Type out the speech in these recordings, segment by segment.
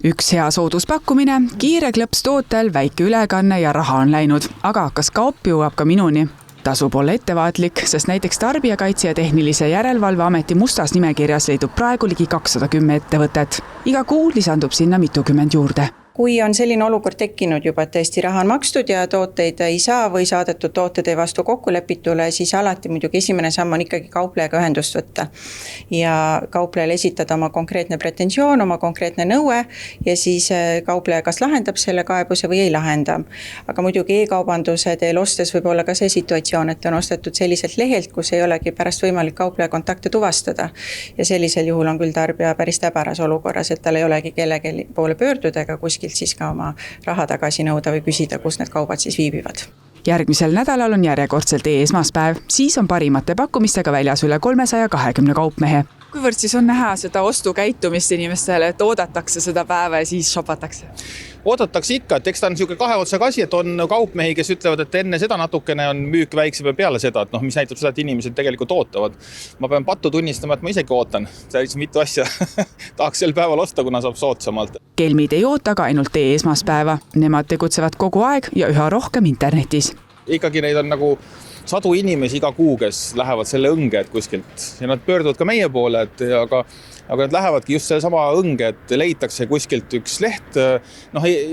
Üks hea sooduspakkumine, kiire klõps tootel, väike ülekanne ja raha on läinud, aga kas kaup jõuab ka minuni? Tasub olla ettevaatlik, sest näiteks Tarbijakaitse ja Tehnilise Järelevalve Ameti mustas nimekirjas leidub praegu ligi 210 ettevõtet. Iga kuu lisandub sinna mitukümmend juurde. Kui on selline olukord tekkinud juba, et tõesti raha on makstud ja tooteid ei saa või saadetud tooted ei vastu kokkulepitule, siis alati muidugi esimene samm on ikkagi kauplejaga ühendust võtta. Ja kauplejale esitada oma konkreetne pretensioon, oma konkreetne nõue ja siis kaupleja kas lahendab selle kaebuse või ei lahenda. Aga muidugi e-kaubanduse teel ostes võib olla ka see situatsioon, et on ostetud selliselt lehelt, kus ei olegi pärast võimalik kaupleja kontakte tuvastada. Ja sellisel juhul on küll tarbija päris täbaras olukorras, et tal ei olegi kellegi poole pöörduda ega kuskil siis ka oma raha tagasi nõuda või küsida, kus need kaubad siis viibivad. Järgmisel nädalal on järjekordselt esmaspäev, siis on parimate pakkumistega väljas üle 320 kaupmehe. Kuivõrd siis on näha seda ostukäitumist inimestele, et oodatakse seda päeva ja siis shopatakse? Oodatakse ikka, et eks ta on niisugune kahe otsaga asi, et on kaupmehi, kes ütlevad, et enne seda natukene on müük väiksem ja peale seda, et mis näitab seda, et inimesed tegelikult ootavad. Ma pean pattu tunnistama, et ma isegi ootan. Päris mitu asja tahaks sel päeval osta, kuna saab soodsamalt. Kelmid ei oota ka ainult esmaspäeva. Nemad tegutsevad kogu aeg ja üha rohkem internetis. Ikkagi neid on nagu sadu inimesi iga kuu, kes lähevad selle õnge kuskilt ja nad pöörduvad ka meie poole, aga nad lähevadki just selle sama õnge, et leitakse kuskilt üks leht.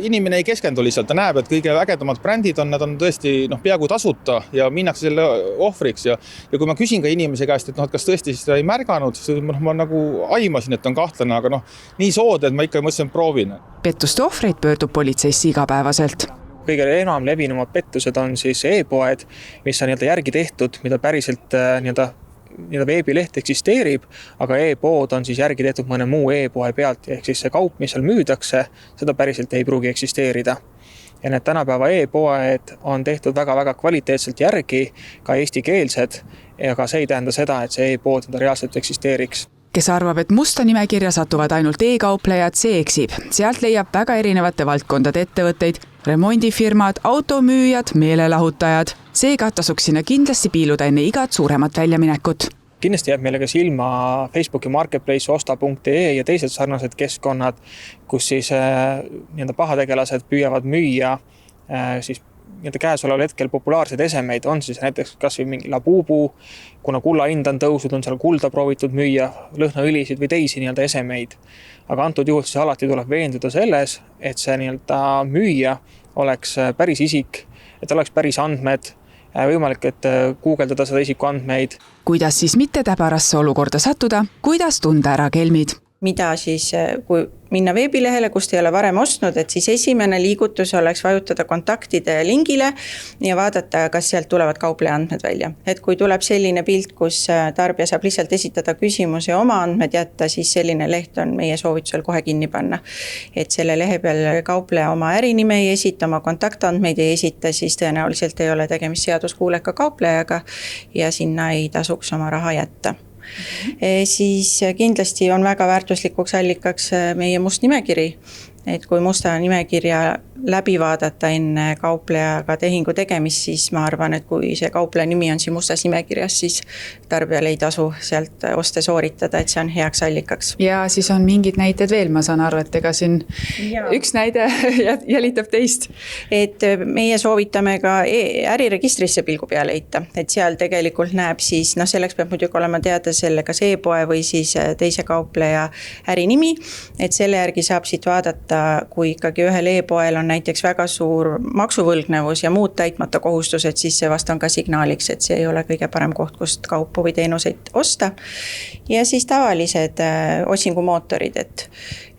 Inimene ei keskendu lihtsalt, ta näeb, et kõige ägedamad brändid on, nad on tõesti peaaegu tasuta ja minnakse selle ohvriks. Ja kui ma küsin ka inimese käest, et kas tõesti seda ei märganud, siis ma nagu aimasin, et on kahtlane, aga nii sood, et ma ikka mõtlesin, proovin. Pettuste ohvreid pöördub politseisse igapäevaselt. Kõige enam levinumad pettused on siis e-poed, mis on järgi tehtud, mida päriselt veebileht eksisteerib, aga e-pood on siis järgi tehtud mõne muu e-poe pealt, ehk siis see kaup, mis seal müüdakse, seda päriselt ei pruugi eksisteerida. Ja need tänapäeva e-poed on tehtud väga-väga kvaliteetselt järgi, ka eestikeelsed, aga see ei tähenda seda, et see e-pood reaalselt eksisteeriks. Kes arvab, et musta nimekirja satuvad ainult e-kauplejad, see eksib. Sealt leiab väga erinevate valdkondade ettevõtteid, remondifirmad, automüüjad, meelelahutajad. Seega tasuks sinna kindlasti piiluda enne igat suuremat väljaminekut. Kindlasti jääb meile ka silma Facebooki Marketplace, osta.ee ja teised sarnased keskkonnad, kus siis pahategelased püüavad müüa siis käesoleval hetkel populaarseid esemeid, on siis näiteks kas või mingi labuubu, kuna kulla hind on tõusud, on seal kulda proovitud müüa, lõhnaõlisid või teisi esemeid. Aga antud juhul siis alati tuleb veenduda selles, et see müüja oleks päris isik, et oleks päris andmed, võimalik, et guugeldada seda isiku andmeid. Kuidas siis mitte täbarasse olukorda sattuda, kuidas tunda ära kelmid? Mida siis, kui minna veebilehele, kust ei ole varem ostnud, et siis esimene liigutus oleks vajutada kontaktide lingile ja vaadata, kas sealt tulevad kaupleja andmed välja. Et kui tuleb selline pilt, kus tarbija saab lihtsalt esitada küsimuse ja oma andmed jätta, siis selline leht on meie soovitusel kohe kinni panna. Et selle lehe peal kaupleja oma ärinime ei esita, oma kontaktandmeid ei esita, siis tõenäoliselt ei ole tegemist seaduskuuleka kauplejaga ja sinna ei tasuks oma raha jätta. Siis kindlasti on väga väärtuslikuks allikaks meie must nimekiri, et kui musta nimekirja läbi vaadata enne kauplejaga tehingu tegemist, siis ma arvan, et kui see kaupleja nimi on siin mustas nimekirjas, siis tarbijal ei tasu sealt oste sooritada, et see on heaks allikaks. Ja siis on mingid näited veel, ma saan aru, et ega siin üks näide jälitab teist. Et meie soovitame ka äriregistrisse pilgu peale heita, et seal tegelikult näeb siis, selleks peab muidugi olema teada selle kas e-poe või siis teise kaupleja ärinimi, et selle järgi saab siit vaadata, kui ikkagi ühel e-poel on näiteks väga suur maksuvõlgnevus ja muud täitmata kohustused, siis see vast on ka signaaliks, et see ei ole kõige parem koht, kust kaupu või teenuseid osta. Ja siis tavalised otsingumootorid,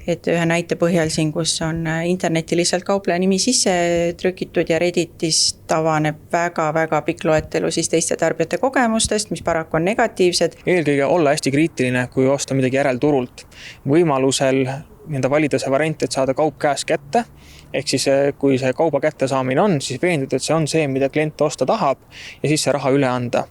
et ühe näite põhjal siin, kus on interneti lihtsalt kaupleja nimi sisse trükitud ja Redditist avaneb väga-väga pikk loetelu siis teiste tarbijate kogemustest, mis paraku on negatiivsed. Eelkõige olla hästi kriitiline, kui osta midagi järelturult. Võimalusel valida see variant, et saada kaup käes kätte, ehk siis kui see kauba kätte saamine on, siis veenduda, et see on see, mida klient osta tahab ja siis see raha üle anda.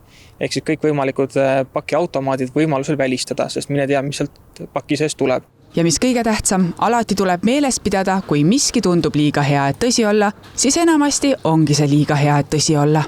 Ehk siis kõik võimalikud pakiautomaadid võimalusel välistada, sest mine tea, mis sealt paki sees tuleb. Ja mis kõige tähtsam, alati tuleb meeles pidada, kui miski tundub liiga hea, et tõsi olla, siis enamasti ongi see liiga hea, et tõsi olla.